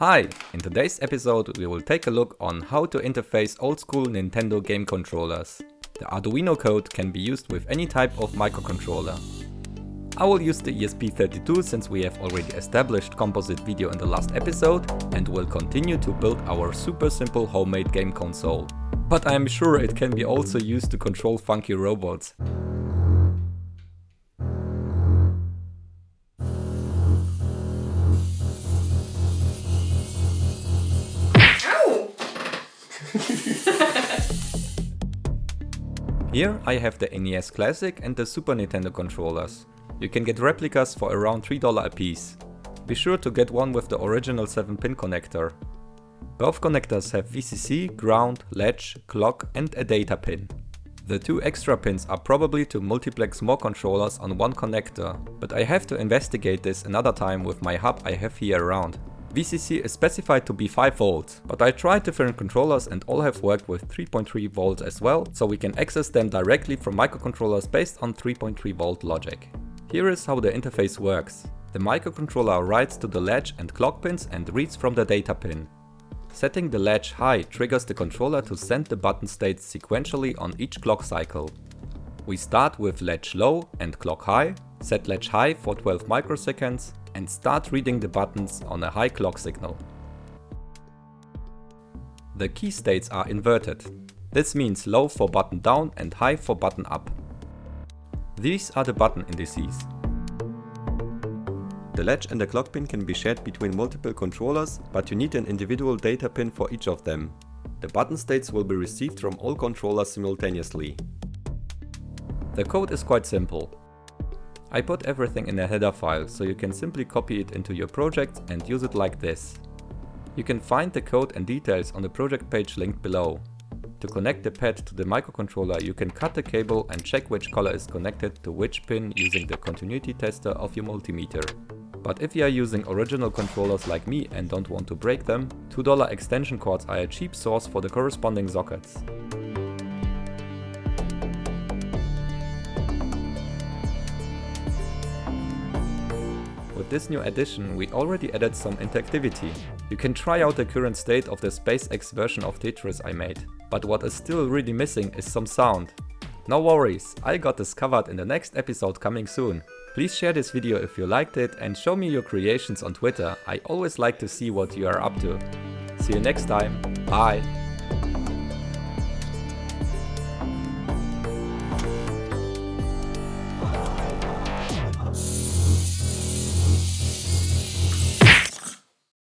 Hi! In today's episode we will take a look on how to interface old school Nintendo game controllers. The Arduino code can be used with any type of microcontroller. I will use the ESP32 since we have already established composite video in the last episode and will continue to build our super simple homemade game console. But I am sure it can be also used to control funky robots. Here I have the NES Classic and the Super Nintendo controllers. You can get replicas for around $3 a piece. Be sure to get one with the original 7-pin connector. Both connectors have VCC, ground, latch, clock and a data pin. The two extra pins are probably to multiplex more controllers on one connector, but I have to investigate this another time with my hub I have here around. VCC is specified to be 5 volts, but I tried different controllers and all have worked with 3.3 volts as well, so we can access them directly from microcontrollers based on 3.3 volt logic. Here is how the interface works. The microcontroller writes to the latch and clock pins and reads from the data pin. Setting the latch high triggers the controller to send the button states sequentially on each clock cycle. We start with latch low and clock high, set latch high for 12 microseconds, and start reading the buttons on a high clock signal. The key states are inverted. This means low for button down and high for button up. These are the button indices. The latch and the clock pin can be shared between multiple controllers, but you need an individual data pin for each of them. The button states will be received from all controllers simultaneously. The code is quite simple. I put everything in a header file, so you can simply copy it into your project and use it like this. You can find the code and details on the project page linked below. To connect the pad to the microcontroller, you can cut the cable and check which color is connected to which pin using the continuity tester of your multimeter. But if you are using original controllers like me and don't want to break them, $2 extension cords are a cheap source for the corresponding sockets. With this new addition, we already added some interactivity. You can try out the current state of the SpaceX version of Tetris I made. But what is still really missing is some sound. No worries, I got this covered in the next episode coming soon. Please share this video if you liked it and show me your creations on Twitter. I always like to see what you are up to. See you next time. Bye!